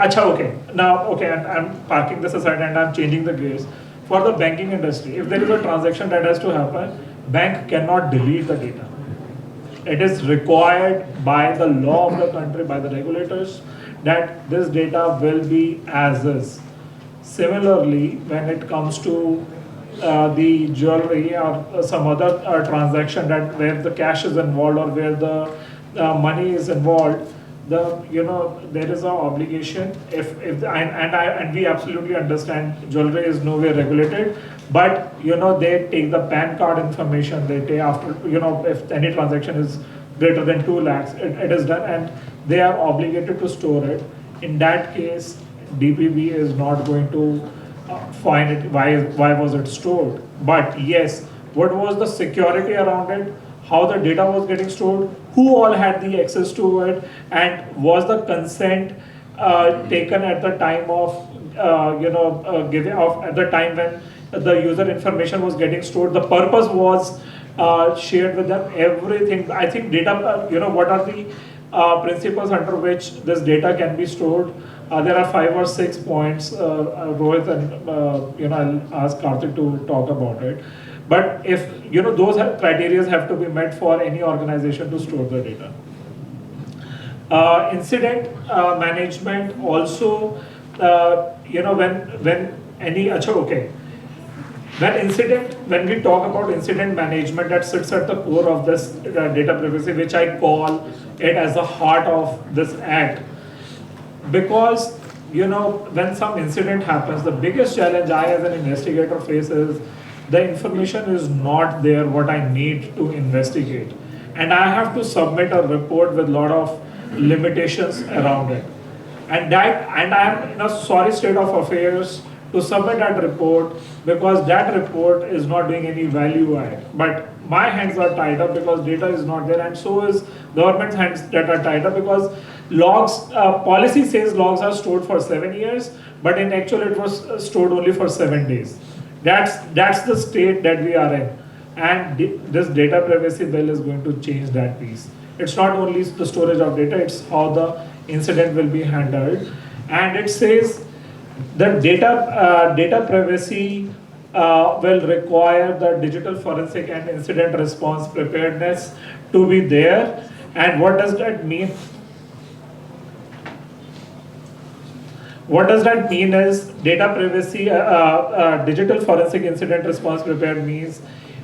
D: I'm parking this aside and I'm changing the gears. For the banking industry, if there is a transaction that has to happen, bank cannot delete the data. It is required by the law of the country, by the regulators, that this data will be as is. Similarly, when it comes to the jewelry or some other transaction where the cash is involved or where the money is involved, there is an obligation. And we absolutely understand jewelry is nowhere regulated, but they take the PAN card information. They take after if any transaction is greater than 2 lakhs, it is done, and they are obligated to store it. In that case, DPB is not going to find it. Why was it stored? But yes, what was the security around it? How the data was getting stored? Who all had the access to it? And was the consent taken at the time of giving off, at the time when the user information was getting stored? The purpose was shared with them. Everything. I think data. What are the principles under which this data can be stored? There are 5 or 6 points. Rohit and I'll ask Karthik to talk about it. But if those criteria have to be met for any organization to store the data. Incident management also. When any when we talk about incident management, that sits at the core of this data privacy, which I call it as the heart of this act. Because when some incident happens, the biggest challenge I as an investigator face is the information is not there what I need to investigate, and I have to submit a report with a lot of limitations around it, and I am in a sorry state of affairs to submit that report, because that report is not doing any value add. But my hands are tied up because data is not there, and so is government's hands that are tied up, because logs, policy says logs are stored for 7 years, but in actual it was stored only for 7 days. That's the state that we are in, and this data privacy bill is going to change that piece. It's not only the storage of data, it's how the incident will be handled. And it says that data privacy will require the digital forensic and incident response preparedness to be there. And what does that mean? What does that mean is data privacy, digital forensic incident response prepared means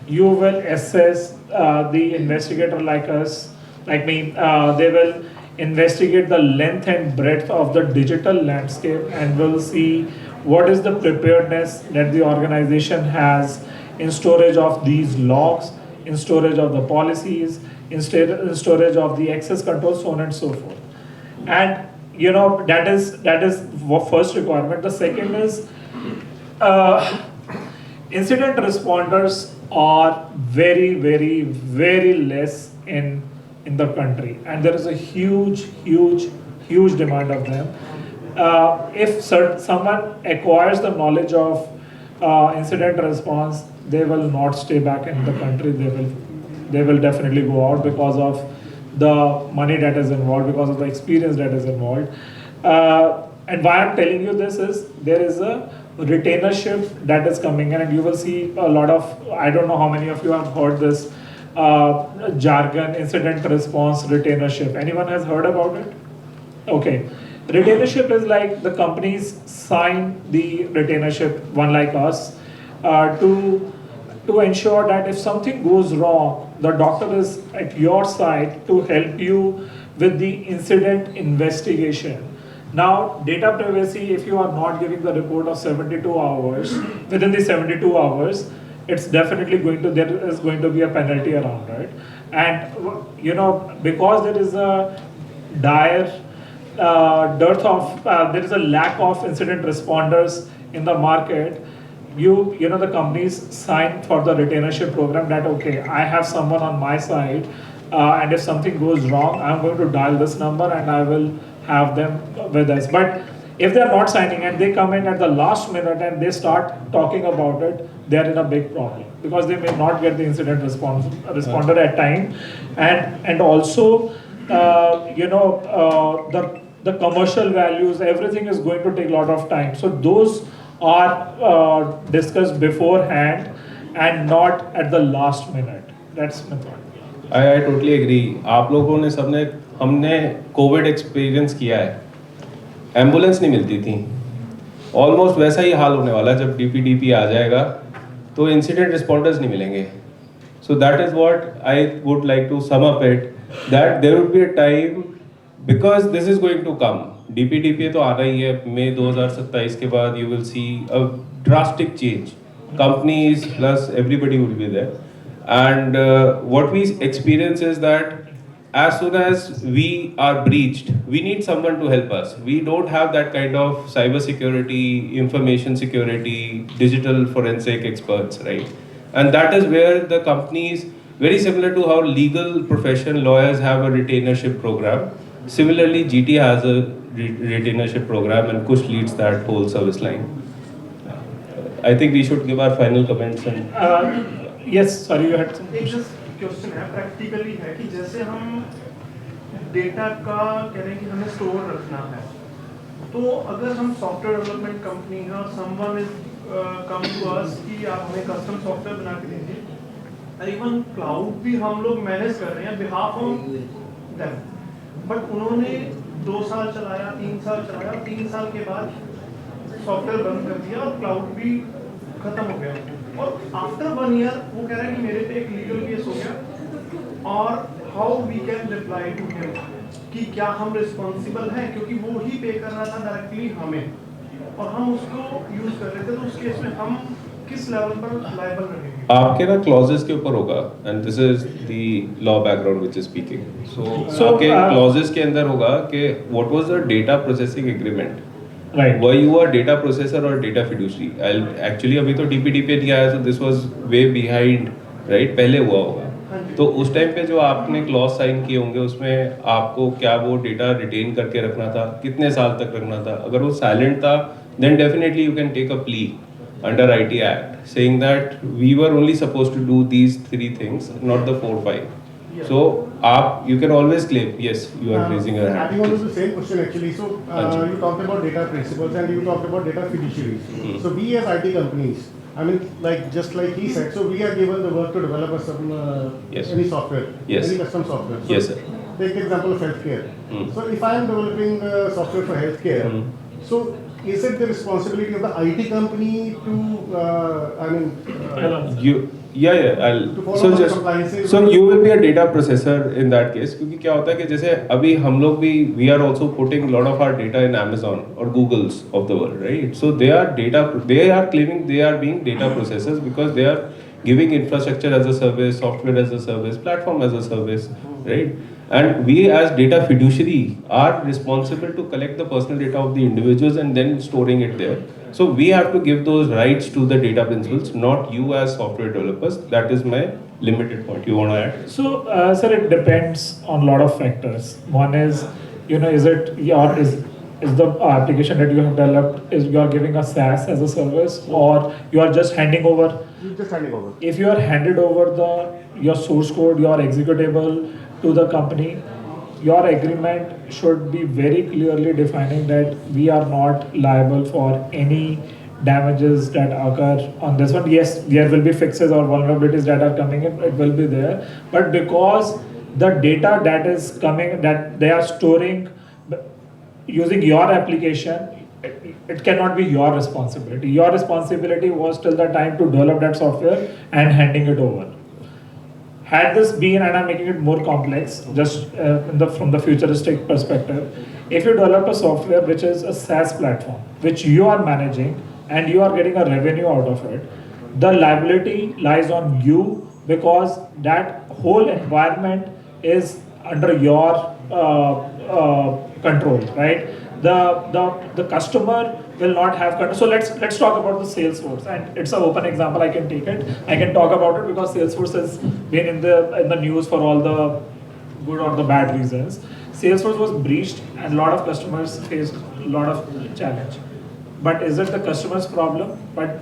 D: you will assess the investigator like us, like me, they will investigate the length and breadth of the digital landscape, and will see what is the preparedness that the organization has in storage of these logs, in storage of the policies, in storage of the access control, so on and so forth. And that is first requirement. The second is incident responders are very, very, very less in the country, and there is a huge demand of them. If someone acquires the knowledge of incident response, they will not stay back in the country. They will definitely go out because of the money that is involved, because of the experience that is involved. And why I'm telling you this is there is a retainership that is coming in, and you will see a lot of, I don't know how many of you have heard this jargon, incident response retainership. Anyone has heard about it? Okay. Retainership is like the companies sign the retainership, one like us, to ensure that if something goes wrong, the doctor is at your side to help you with the incident investigation. Now, data privacy, if you are not giving the report of 72 hours, within the 72 hours, it's definitely there is going to be a penalty around it. And, because there is a dire there is a lack of incident responders in the market, the companies sign for the retainership program that, okay, I have someone on my side, and if something goes wrong, I'm going to dial this number and I will have them with us. But If they are not signing and they come in at the last minute and they start talking about it, they are in a big problem because they may not get the incident responder at time, and also the commercial values, everything is going to take a lot of time. So those are discussed beforehand and not at the last minute. That's my thought.
B: I totally agree. आप लोगों ने सबने हमने Covid experience किया है, ambulance नहीं मिलती थी, ऑलमोस्ट वैसा ही हाल होने वाला है जब डीपीडीपी आ जाएगा तो इंसिडेंट रिस्पॉन्डर्स नहीं मिलेंगे. So that is what I would like to sum up it, that there would be a time, because this is going to come. DPDP तो आ रही है मई 2027 के बाद. You will see a drastic change. Companies plus everybody will be there. And what we experience is that as soon as we are breached, we need someone to help us. We don't have that kind of cyber security, information security, digital forensic experts, right? And that is where the companies, very similar to how legal profession lawyers have a retainership program, similarly GT has a retainership program and Kush leads that whole service line. I think we should give our final comments and
D: Yes, sorry, you had some.
J: एक just question है, practically है कि जैसे हम data का कह रहे हैं कि हमें स्टोर रखना है, तो अगर हम सॉफ्टवेयर डेवलपमेंट कंपनी है और someone is come to us कि आप हमें कस्टम सॉफ्टवेयर बना के देंगे, और इवन क्लाउड भी हम लोग मैनेज कर रहे हैं बिहाफ ऑफ देम, बट उन्होंने 2 साल चलाया, 3 साल चलाया, 3 साल के बाद सॉफ्टवेयर बंद कर दिया और क्लाउड भी खत्म हो गया, और आफ्टर 1 ईयर वो कह रहे हैं कि मेरे पे एक लीगल केस हो गया, और how we can reply to him कि क्या हम रिस्पॉन्सिबल हैं, क्योंकि वो ही पे कर रहा था डायरेक्टली हमें और हम उसको यूज कर रहे थे, तो उस केस में हम किस लेवल पर लायबल रहेंगे?
B: आपके ना क्लॉजेस के ऊपर होगा, and this is the law background which is speaking. So आपके क्लॉजेस के अंदर होगा कि what was the data processing agreement,
D: Right.
B: Were you a data processor or data fiduciary? Actually अभी तो DPDP नहीं आया, so this was way behind, right? पहले हुआ होगा. तो उस टाइम पे जो आपने क्लॉज साइन किए होंगे उसमें आपको क्या वो डेटा रिटेन करके रखना था, कितने साल तक रखना था. अगर वो साइलेंट था, then definitely you can take a plea under IT Act saying that we were only supposed to do these 3 things, not the 4, 5. So, you can always claim, yes, you are raising your hand.
G: Adding on to the same question actually, so you talked about data principles and you talked about data fiduciaries. So we as IT companies, I mean, just like he said, so we are given the work to develop some any software, any custom software. So
B: Yes, sir.
G: Take the example of healthcare. So if I am developing software for healthcare, so is it the responsibility of the IT company to,
B: So you will be a data processor in that case, क्योंकि क्या होता है कि जैसे अभी हम लोग भी we are also putting a lot of our data in Amazon or Google's of the world, right? So they are claiming they are being data processors because they are giving infrastructure as a service, software as a service, platform as a service, right? And we as data fiduciary are responsible to collect the personal data of the individuals and then storing it there. So we have to give those rights to the data principals, not you as software developers. That is my limited point. You want to add?
D: So, sir, it depends on a lot of factors. One is, is the application that you have developed, is you are giving a SaaS as a service, or you are just handing over?
G: You're just handing over.
D: If you are handed over your source code, your executable to the company, your agreement should be very clearly defining that we are not liable for any damages that occur on this one. Yes, there will be fixes or vulnerabilities that are coming in, it will be there, but because the data that is coming, that they are storing using your application, it cannot be your responsibility. Your responsibility was till the time to develop that software and handing it over. Had this been, and I'm making it more complex, just from the futuristic perspective, if you develop a software which is a SaaS platform, which you are managing and you are getting a revenue out of it, the liability lies on you because that whole environment is under your control, right? The customer will not have control. So let's talk about the Salesforce, and it's an open example. I can take it. I can talk about it because Salesforce has been in the news for all the good or the bad reasons. Salesforce was breached and a lot of customers faced a lot of challenge. But is it the customer's problem? But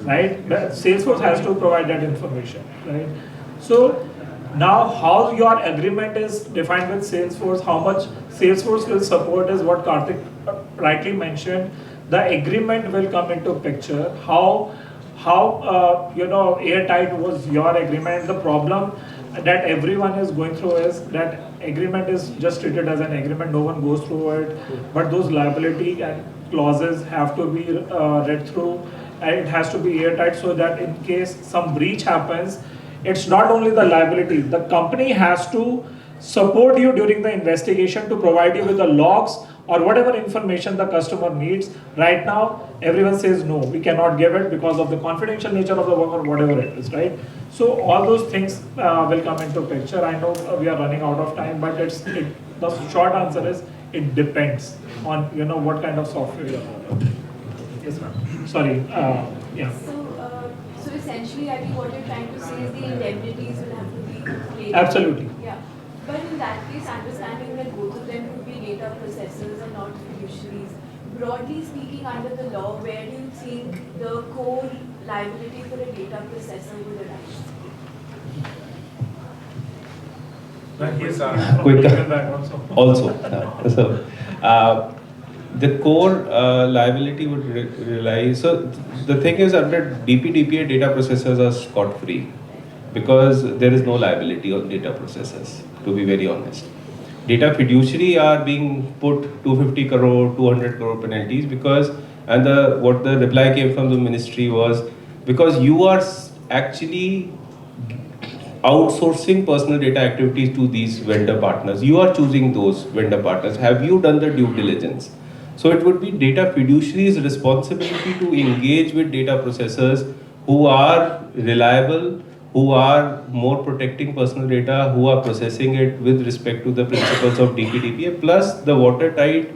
D: right, Salesforce has to provide that information, right? So now how your agreement is defined with Salesforce, how much Salesforce will support is what Karthik rightly mentioned. The agreement will come into picture. How airtight was your agreement? The problem that everyone is going through is that agreement is just treated as an agreement. No one goes through it, but those liability and clauses have to be read through, and it has to be airtight so that in case some breach happens, it's not only the liability. The company has to support you during the investigation to provide you with the logs or whatever information the customer needs. Right now, everyone says no, we cannot give it because of the confidential nature of the work or whatever it is, right? So all those things will come into picture. I know we are running out of time, but the short answer is it depends on what kind of software you are on. Yes, ma'am. Sorry. Yeah.
M: So essentially, I think what you're trying to say is the indemnities will have to be paid.
D: Absolutely.
M: Yeah. But in that case, understanding that both of them could be data processors and not fiduciaries, broadly speaking, under the law, where do you think the core liability for a data processor would arise?
B: The core liability would rely. So the thing is, under DPDPA, data processors are scot free because there is no liability on data processors, to be very honest. Data fiduciary are being put 250 crore, 200 crore penalties because, and what the reply came from the ministry was, because you are actually outsourcing personal data activities to these vendor partners. You are choosing those vendor partners. Have you done the due diligence? So it would be data fiduciary's responsibility to engage with data processors who are reliable, who are more protecting personal data, who are processing it with respect to the principles of DPDPA, plus the watertight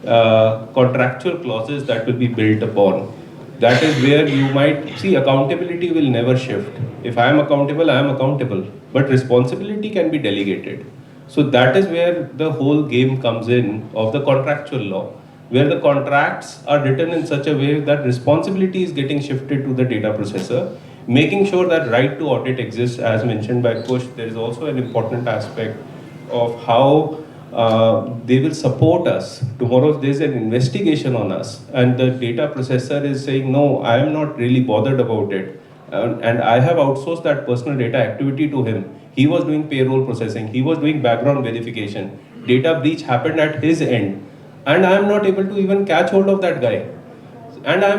B: contractual clauses that will be built upon. That is where you might see accountability will never shift. If I am accountable, I am accountable. But responsibility can be delegated. So that is where the whole game comes in of the contractual law, where the contracts are written in such a way that responsibility is getting shifted to the data processor, making sure that right to audit exists, as mentioned by Kush. There is also an important aspect of how they will support us. Tomorrow if there's an investigation on us and the data processor is saying, no, I am not really bothered about it, and I have outsourced that personal data activity to him. He was doing payroll processing, he was doing background verification, data breach happened at his end, and I am not able to even catch hold of that guy. And I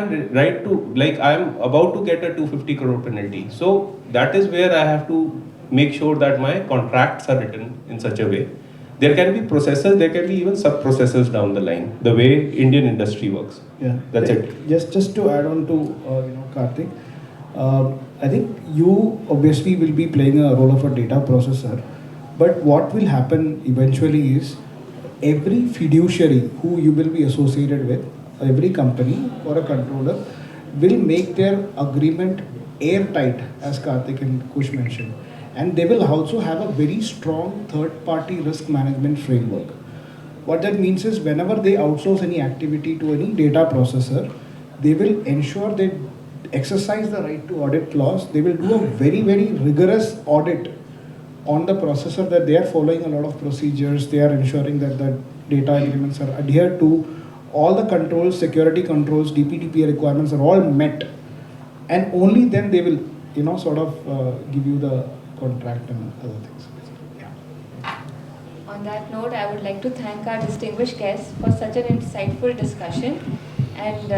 B: am about to get a 250 crore penalty. So that is where I have to make sure that my contracts are written in such a way. There can be processors, there can be even sub-processors down the line, the way Indian industry works.
C: Yeah,
B: that's it.
C: Just to add on to Karthik, I think you obviously will be playing a role of a data processor, but what will happen eventually is every fiduciary who you will be associated with, every company or a controller will make their agreement airtight, as Karthik and Kush mentioned. And they will also have a very strong third-party risk management framework. What that means is whenever they outsource any activity to any data processor, they will ensure they exercise the right to audit clause. They will do a very, very rigorous audit on the processor, that they are following a lot of procedures. They are ensuring that the data agreements are adhered to. All the controls, security controls, DPDPA requirements are all met. And only then they will, give you the contract and other things. Yeah.
A: On that note, I would like to thank our distinguished guests for such an insightful discussion, and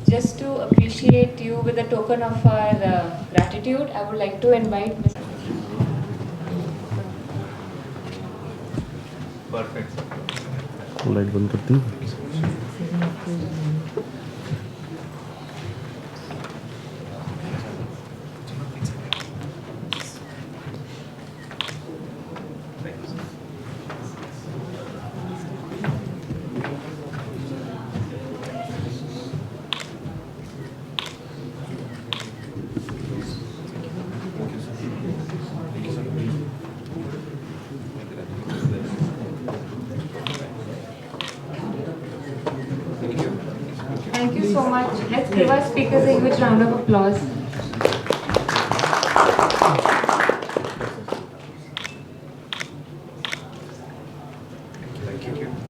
A: just to appreciate you with a token of our gratitude, I would like to invite Mr.
L: Perfect.
N: Light बंद करती हूँ.
A: you so much. Let's give our speakers a huge round of applause.